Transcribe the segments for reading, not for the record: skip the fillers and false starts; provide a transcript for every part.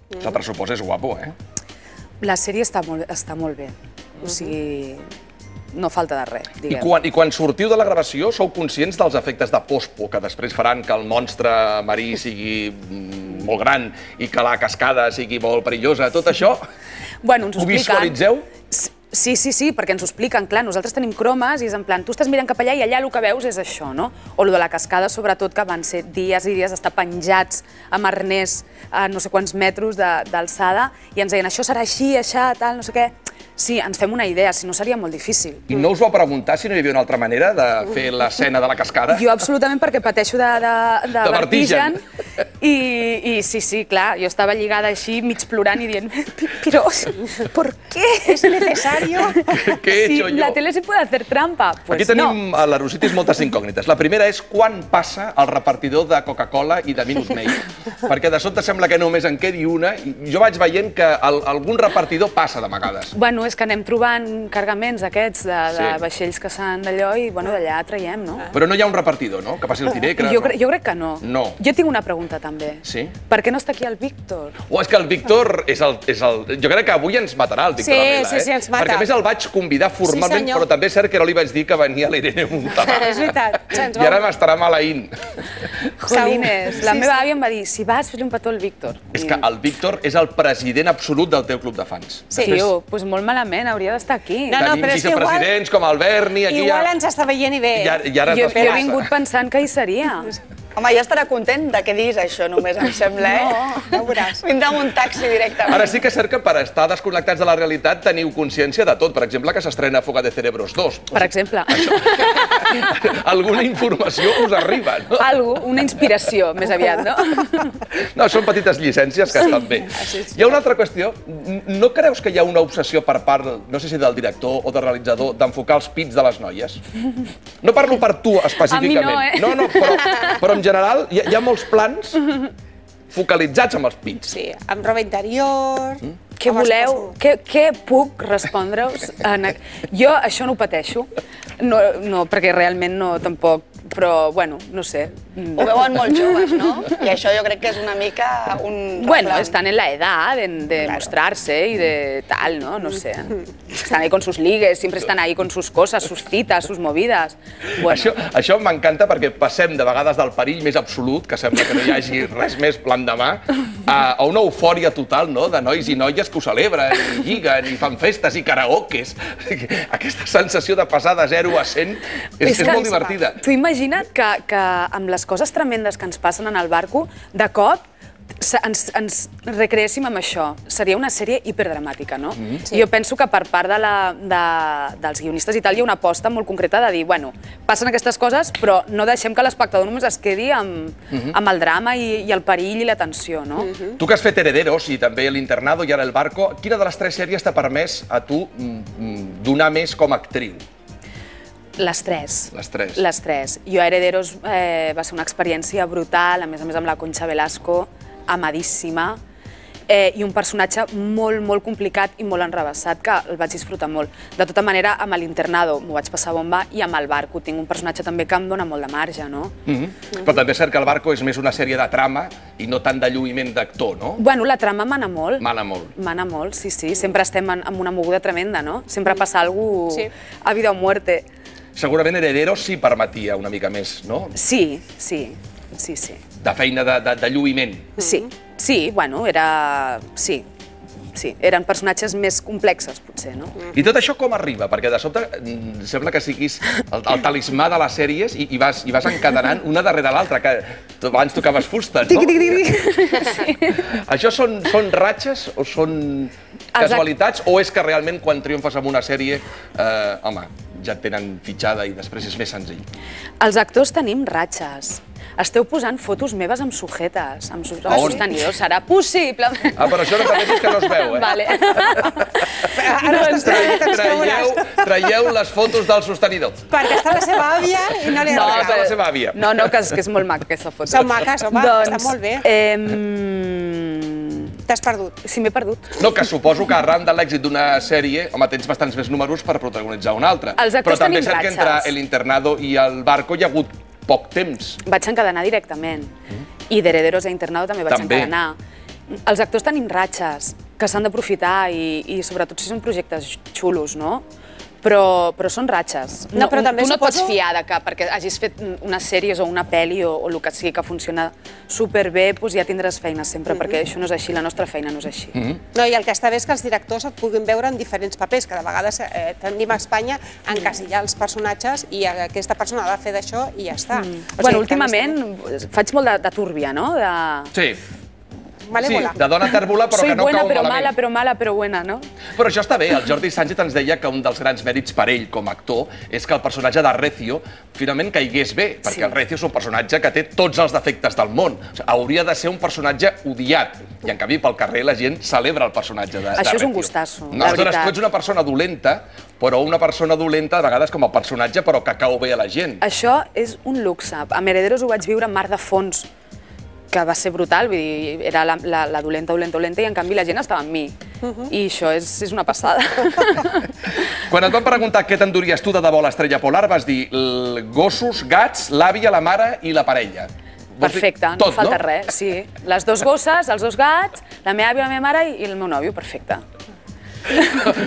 El pressupost és guapo, eh? La sèrie està molt bé. O sigui, no falta de res, diguem. I quan sortiu de la gravació, sou conscients dels efectes de pospo que després faran que el monstre marí sigui molt gran i que la cascada sigui molt perillosa? Tot això ho visualitzeu? Sí, perquè ens ho expliquen, clar, nosaltres tenim cromes i és en plan, tu estàs mirant cap allà i allà el que veus és això, no? O el de la cascada, sobretot, que van ser dies i dies d'estar penjats amb arnès a no sé quants metres d'alçada i ens deien, això serà així, això, tal, no sé què. Sí, ens fem una idea, si no seria molt difícil. I no us vau preguntar si no hi havia una altra manera de fer l'escena de la cascada? Jo absolutament, perquè pateixo de vertigen. I sí, clar, jo estava lligada així, mig plorant i dient, però, ¿por qué es necesario? ¿Qué he hecho yo? La tele se puede hacer trampa. Aquí tenim a la Rositis moltes incògnites. La primera és quan passa el repartidor de Coca-Cola i de Minute Maid, perquè de sobte sembla que només en quedi una, i jo vaig veient que algun repartidor passa d'amagades. Bueno, és que anem trobant cargaments aquests de vaixells que s'han d'allò i, bueno, d'allà traiem, no? Però no hi ha un repartidor, no? Que passi el dimecres? Jo crec que no. No. Jo tinc una pregunta, també. Sí? Per què no està aquí el Víctor? És que el Víctor és el... Jo crec que avui ens matarà el Víctor Amela, eh? Sí, ens mata. Perquè a més el vaig convidar formalment, però també és cert que no li vaig dir que venia l'Irene Montalà. És veritat. I ara m'estarà maleint. Jolines, la meva àvia em va dir, si vas, fes-li un petó al Víctor. És que el Víctor és el president absolut del teu club de fans. Sí, doncs molt malament, hauria d'estar aquí. Tenim vicepresidents com el Berni, aquí ja... Igual ens està veient i bé. Jo he vingut pensant que hi seria. Home, ja estarà content de que diguis això, només, em sembla, eh? No, ho veuràs. Vindrà amb un taxi directament. Ara sí que és cert que per estar desconnectats de la realitat teniu consciència de tot. Per exemple, que s'estrena Fuga de Cerebros 2. Per exemple. Alguna informació us arriba, no? Una inspiració, més aviat, no? No, són petites llicències que estan bé. Hi ha una altra qüestió. No creus que hi ha una obsessió per part, no sé si del director o del realitzador, d'enfocar els pits de les noies? No parlo per tu específicament. A mi no, eh? No, però en general hi ha molts plans focalitzats amb els pits. Sí, amb roba interior... Què voleu? Què puc respondre-us? Jo això no ho pateixo, no, perquè realment no, tampoc, però, bueno, no sé. Ho veuen molt joves, no? I això jo crec que és una mica un... Bueno, están en la edad de mostrarse y de tal, ¿no? No sé. Están ahí con sus ligues, siempre están ahí con sus cosas, sus citas, sus movidas. Això m'encanta perquè passem de vegades del perill més absolut, que sembla que no hi hagi res més l'endemà, a una eufòria total, no?, de nois i noies que ho celebren, i lliguen, i fan festes, i karaokes. Aquesta sensació de passar de 0 a 100 és molt divertida. Tu imagina't que amb les coses tremendes que ens passen en el barco, de cop ens recreéssim amb això. Seria una sèrie hiperdramàtica, no? Jo penso que per part dels guionistes i tal hi ha una aposta molt concreta de dir, bueno, passen aquestes coses, però no deixem que l'espectador només es quedi amb el drama i el perill i la tensió, no? Tu que has fet Herederos i també l'Internado i ara El Barco, quina de les 3 sèries t'ha permès a tu donar més com a actriu? Les 3. Les 3. Les 3. Jo a Herederos va ser una experiència brutal, a més amb la Concha Velasco, amadíssima, i un personatge molt, molt complicat i molt enrevessat, que el vaig disfrutar molt. De tota manera, amb l'Internado m'ho vaig passar bomba i amb El Barco tinc un personatge també que em dona molt de marge, no? Però també és cert que El Barco és més una sèrie de trama i no tant de lluïment d'actor, no? Bueno, la trama mana molt. Mana molt. Mana molt, sí. Sempre estem en una moguda tremenda, no? Sempre passa alguna cosa a vida o muerte. Segurament Herederos sí permetia una mica més, no? Sí. De feina de lluïment. Sí, bueno, era... Sí, eren personatges més complexes, potser, no? I tot això com arriba? Perquè de sobte sembla que siguis el talismà de les sèries i vas encadenant una darrere l'altra, que abans tocaves fusta, no? Això són ratxes o són casualitats o és que realment quan triomfes amb una sèrie, home, ja et tenen fitxada i després és més senzill? Els actors tenim ratxes. Esteu posant fotos meves amb sujetes, amb sostenidors. Serà possible? Però això no pateixis que no es veu, eh? Vale. Traieu les fotos del sostenidor. Perquè està la seva àvia i no li agrada. Perquè està la seva àvia. No, que és molt maca aquesta foto. Són maques, home, està molt bé. T'has perdut. Sí, m'he perdut. No, que suposo que arran de l'èxit d'una sèrie, home, tens bastants més números per protagonitzar una altra. Però també és cert que entre l'Internado i El Barco hi ha hagut poc temps. Vaig encadenar directament. I d'Herederos a Internado també vaig encadenar. els actors tenim ratxes que s'han d'aprofitar i sobretot si són projectes xulos, no? Però són ratxes. No, però també tu no et pots suposo- fiar de que perquè hagis fet unes sèries o una pel·li o el que sigui que funciona superbé, doncs ja tindràs feina sempre, perquè això no és així, la nostra feina no és així. No, i el que està bé és que els directors et puguin veure en diferents papers, que de vegades tendim a Espanya a encasillar els personatges i aquesta persona ha de fer d'això i ja està. Bueno, últimament faig molt de túrbia, no? Sí. Malévola. Sí, de dona tèrbola, però Soy que no buena, cau pero malament. mala, pero mala, pero buena, no? Però això està bé. El Jordi Sánchez ens deia que un dels grans mèrits per ell com a actor és que el personatge de Recio finalment caigués bé, perquè el Recio és un personatge que té tots els defectes del món. O sigui, hauria de ser un personatge odiat. I en canvi pel carrer la gent celebra el personatge de Recio. Això és un gustasso, No, la aleshores, veritat. tu ets una persona dolenta, però una persona dolenta a vegades com a personatge, però que cau bé a la gent. Això és un luxe. A Herederos ho vaig viure amb Mar de Fons, que va ser brutal, vull dir, era la dolenta, i en canvi la gent estava amb mi. I això és una passada. Quan et van preguntar què t'enduries tu de debò a l'Estrella Polar, vas dir gossos, gats, l'àvia, la mare i la parella. Vols dir Perfecte, no falta res, sí. Les dues gosses, els dos gats, la meva àvia, la meva mare i el meu nòvio, perfecte.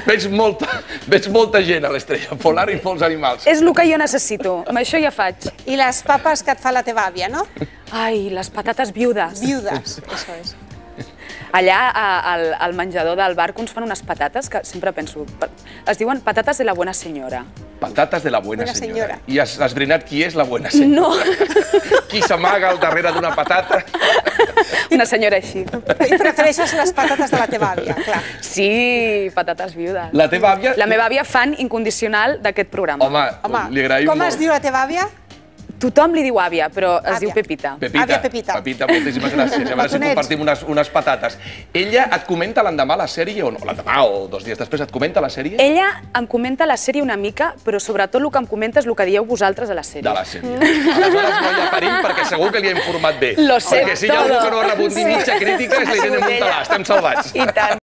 Veig molta gent a l'Estrella Polar i molts animals. És el que jo necessito, amb això ja faig. I les papes que et fa la teva àvia, no? Ai, les patates viudes. Viudes, això és. Allà al menjador del bar ens fan unes patates que sempre penso... Es diuen patates de la buena senyora. Patates de la buena Buena senyora. senyora. I has esbrinat qui és la buena senyora? No, Qui s'amaga al darrere d'una patata? una senyora així. I prefereixes les patates de la teva àvia, clar. Sí, patates viudes. La teva àvia... La meva àvia fan incondicional d'aquest programa. Home, li agraïm com molt. es diu la teva àvia? Tothom li diu àvia, però es Àvia. diu Pepita. Pepita, Àvia Pepita. Pepita, moltíssimes gràcies. A veure si Batonets. compartim unes patates. Ella et comenta l'endemà la sèrie o no? L'endemà o 2 dies després et comenta la sèrie? Ella em comenta la sèrie una mica, però sobretot el que em comenta és el que dieu vosaltres a la sèrie. De la sèrie. Aleshores no hi ha perill perquè segur que li ha informat bé. Lo sé Perquè si hi ha algú todo. que no ha rebut ni mitja crítica és l'Irene Montalà. Estem salvats. I tant.